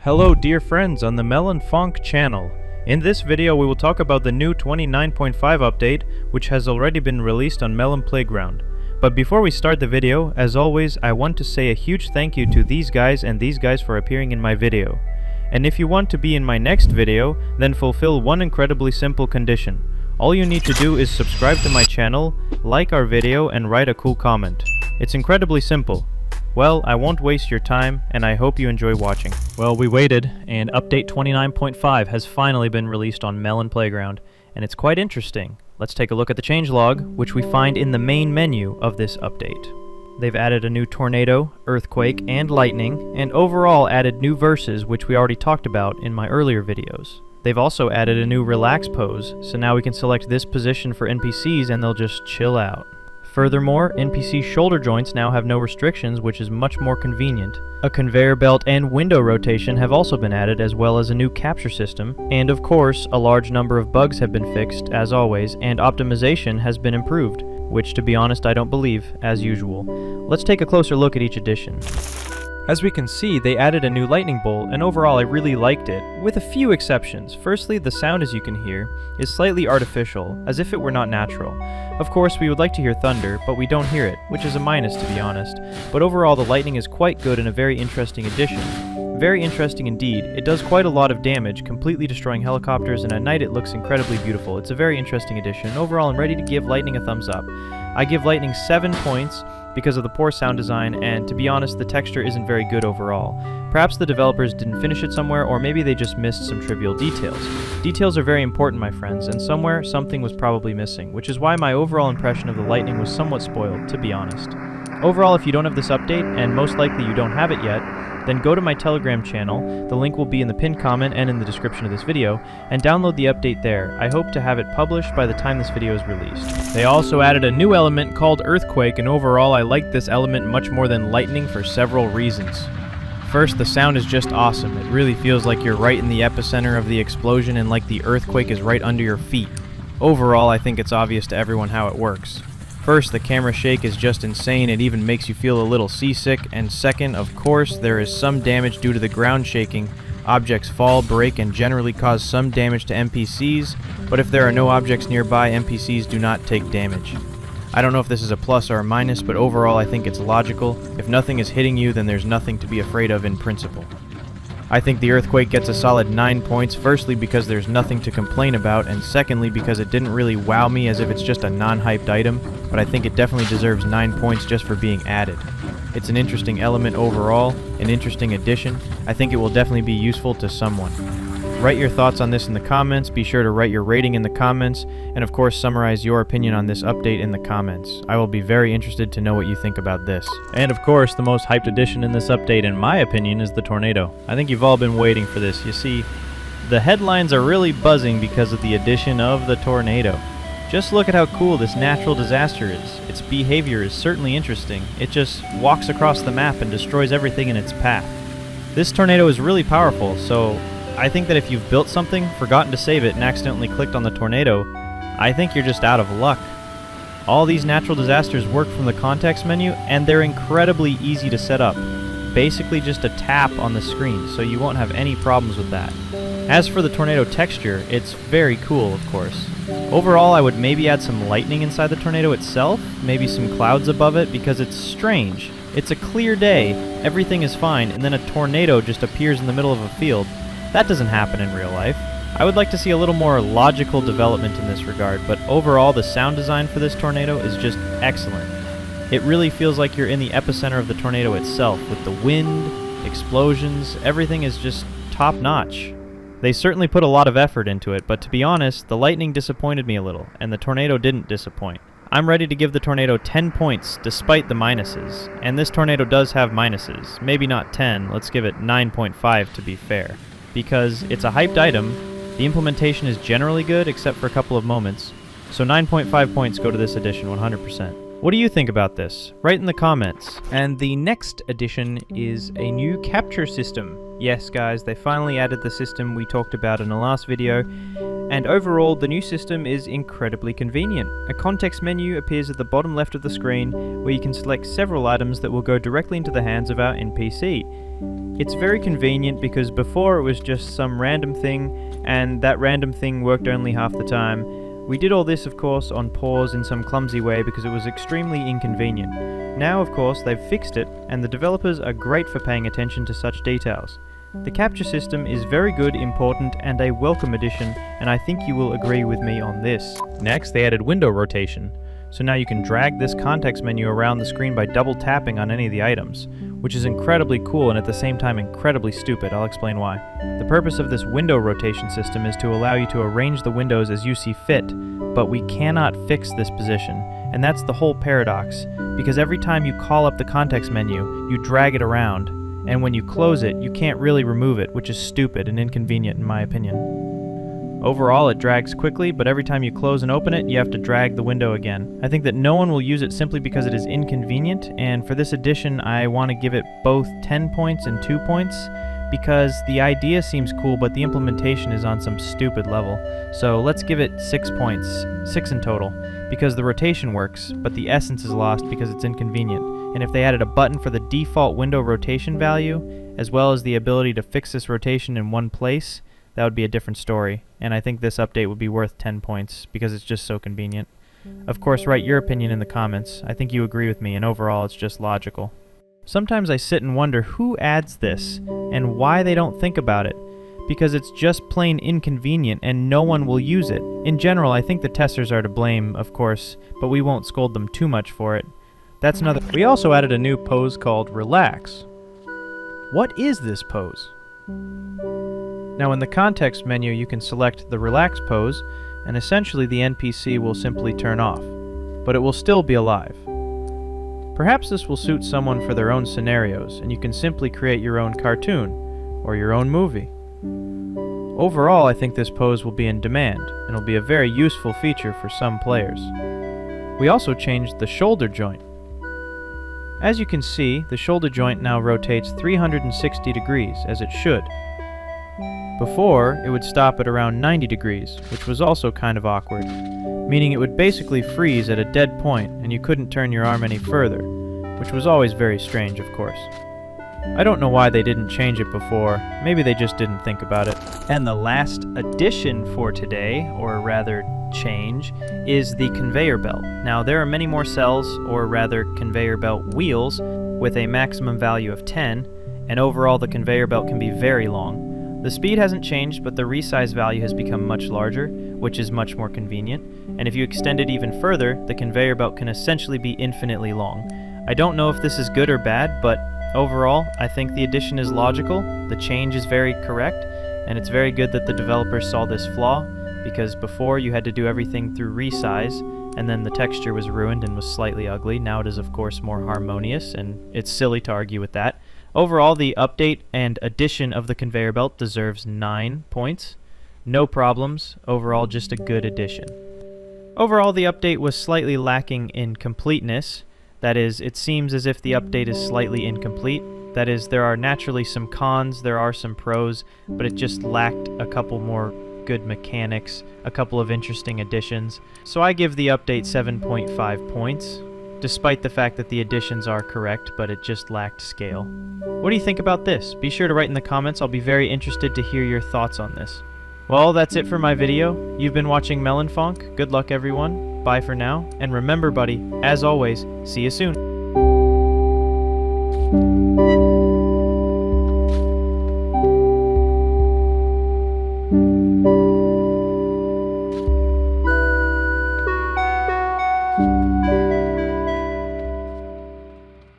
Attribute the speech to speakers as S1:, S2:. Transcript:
S1: Hello dear friends on the Melonfonk channel. In this video we will talk about the new 29.5 update which has already been released on Melon Playground. But before we start the video, as always, I want to say a huge thank you to these guys for appearing in my video. And if you want to be in my next video, then fulfill one incredibly simple condition. All you need to do is subscribe to my channel, like our video, and write a cool comment. It's incredibly simple. Well, I won't waste your time, and I hope you enjoy watching. Well, we waited, and update 29.5 has finally been released on Melon Playground, and it's quite interesting. Let's take a look at the changelog, which we find in the main menu of this update. They've added a new tornado, earthquake, and lightning, and overall added new verses which we already talked about in my earlier videos. They've also added a new relax pose, so now we can select this position for NPCs and they'll just chill out. Furthermore, NPC shoulder joints now have no restrictions, which is much more convenient. A conveyor belt and window rotation have also been added, as well as a new capture system, and of course, a large number of bugs have been fixed, as always, and optimization has been improved, which to be honest I don't believe, as usual. Let's take a closer look at each addition. As we can see, they added a new lightning bolt, and overall I really liked it, with a few exceptions. Firstly, the sound, as you can hear, is slightly artificial, as if it were not natural. Of course, we would like to hear thunder, but we don't hear it, which is a minus to be honest. But overall, the lightning is quite good and a very interesting addition. Very interesting indeed. It does quite a lot of damage, completely destroying helicopters, and at night it looks incredibly beautiful. It's a very interesting addition. Overall, I'm ready to give lightning a thumbs up. I give lightning 7 points because of the poor sound design, and to be honest, the texture isn't very good overall. Perhaps the developers didn't finish it somewhere, or maybe they just missed some trivial details. Details are very important, my friends, and somewhere something was probably missing, which is why my overall impression of the lightning was somewhat spoiled, to be honest. Overall, if you don't have this update, and most likely you don't have it yet, then go to my Telegram channel, the link will be in the pinned comment and in the description of this video, and download the update there. I hope to have it published by the time this video is released. They also added a new element called Earthquake, and overall I like this element much more than Lightning for several reasons. First, the sound is just awesome. It really feels like you're right in the epicenter of the explosion and like the earthquake is right under your feet. Overall, I think it's obvious to everyone how it works. First, the camera shake is just insane, it even makes you feel a little seasick, and second, of course, there is some damage due to the ground shaking. Objects fall, break, and generally cause some damage to NPCs, but if there are no objects nearby, NPCs do not take damage. I don't know if this is a plus or a minus, but overall I think it's logical. If nothing is hitting you, then there's nothing to be afraid of in principle. I think the earthquake gets a solid 9 points, firstly because there's nothing to complain about, and secondly because it didn't really wow me as if it's just a non-hyped item, but I think it definitely deserves 9 points just for being added. It's an interesting element overall, an interesting addition. I think it will definitely be useful to someone. Write your thoughts on this in the comments, be sure to write your rating in the comments, and of course summarize your opinion on this update in the comments. I will be very interested to know what you think about this. And of course, the most hyped addition in this update, in my opinion, is the tornado. I think you've all been waiting for this. You see, the headlines are really buzzing because of the addition of the tornado. Just look at how cool this natural disaster is. Its behavior is certainly interesting. It just walks across the map and destroys everything in its path. This tornado is really powerful, so I think that if you've built something, forgotten to save it, and accidentally clicked on the tornado, I think you're just out of luck. All these natural disasters work from the context menu, and they're incredibly easy to set up. Basically just a tap on the screen, so you won't have any problems with that. As for the tornado texture, it's very cool, of course. Overall, I would maybe add some lightning inside the tornado itself, maybe some clouds above it, because it's strange. It's a clear day, everything is fine, and then a tornado just appears in the middle of a field. That doesn't happen in real life. I would like to see a little more logical development in this regard, but overall the sound design for this tornado is just excellent. It really feels like you're in the epicenter of the tornado itself, with the wind, explosions, everything is just top-notch. They certainly put a lot of effort into it, but to be honest, the lightning disappointed me a little, and the tornado didn't disappoint. I'm ready to give the tornado 10 points despite the minuses, and this tornado does have minuses. Maybe not 10, let's give it 9.5 to be fair. Because it's a hyped item, the implementation is generally good except for a couple of moments, so 9.5 points go to this edition 100%. What do you think about this? Write in the comments. And the next addition is a new capture system. Yes guys, they finally added the system we talked about in the last video, And overall, the new system is incredibly convenient. A context menu appears at the bottom left of the screen, where you can select several items that will go directly into the hands of our NPC. It's very convenient because before it was just some random thing, and that random thing worked only half the time. We did all this, of course, on pause in some clumsy way because it was extremely inconvenient. Now, of course, they've fixed it, and the developers are great for paying attention to such details. The capture system is very good, important, and a welcome addition, and I think you will agree with me on this. Next, they added window rotation. So now you can drag this context menu around the screen by double tapping on any of the items, which is incredibly cool and at the same time incredibly stupid. I'll explain why. The purpose of this window rotation system is to allow you to arrange the windows as you see fit, but we cannot fix this position, and that's the whole paradox, because every time you call up the context menu, you drag it around, and when you close it, you can't really remove it, which is stupid and inconvenient in my opinion. Overall, it drags quickly, but every time you close and open it, you have to drag the window again. I think that no one will use it simply because it is inconvenient, and for this edition, I want to give it both 10 points and 2 points, because the idea seems cool, but the implementation is on some stupid level. So let's give it 6 points, 6 in total, because the rotation works, but the essence is lost because it's inconvenient. And if they added a button for the default window rotation value, as well as the ability to fix this rotation in one place, that would be a different story, and I think this update would be worth 10 points because it's just so convenient. Of course, write your opinion in the comments. I think you agree with me, and overall it's just logical. Sometimes I sit and wonder who adds this, and why they don't think about it, because it's just plain inconvenient and no one will use it. In general, I think the testers are to blame, of course, but we won't scold them too much for it. That's another. We also added a new pose called Relax. What is this pose? Now in the context menu you can select the relax pose, and essentially the NPC will simply turn off, but it will still be alive. Perhaps this will suit someone for their own scenarios, and you can simply create your own cartoon, or your own movie. Overall, I think this pose will be in demand, and will be a very useful feature for some players. We also changed the shoulder joint. As you can see, the shoulder joint now rotates 360 degrees, as it should. Before, it would stop at around 90 degrees, which was also kind of awkward, meaning it would basically freeze at a dead point and you couldn't turn your arm any further, which was always very strange, of course. I don't know why they didn't change it before, maybe they just didn't think about it. And the last addition for today, or rather change, is the conveyor belt. Now there are many more cells, or rather conveyor belt wheels, with a maximum value of 10, and overall the conveyor belt can be very long. The speed hasn't changed, but the resize value has become much larger, which is much more convenient, and if you extend it even further, the conveyor belt can essentially be infinitely long. I don't know if this is good or bad, but overall, I think the addition is logical, the change is very correct, and it's very good that the developers saw this flaw, because before you had to do everything through resize, and then the texture was ruined and was slightly ugly. Now it is of course more harmonious, and it's silly to argue with that. Overall, the update and addition of the conveyor belt deserves 9 points. No problems. Overall, just a good addition. Overall, the update was slightly lacking in completeness. That is, it seems as if the update is slightly incomplete. That is, there are naturally some cons, there are some pros, but it just lacked a couple more good mechanics, a couple of interesting additions. So I give the update 7.5 points. Despite the fact that the additions are correct, but it just lacked scale. What do you think about this? Be sure to write in the comments. I'll be very interested to hear your thoughts on this. Well, that's it for my video. You've been watching Melonfonk. Good luck, everyone. Bye for now. And remember, buddy, as always, see you soon.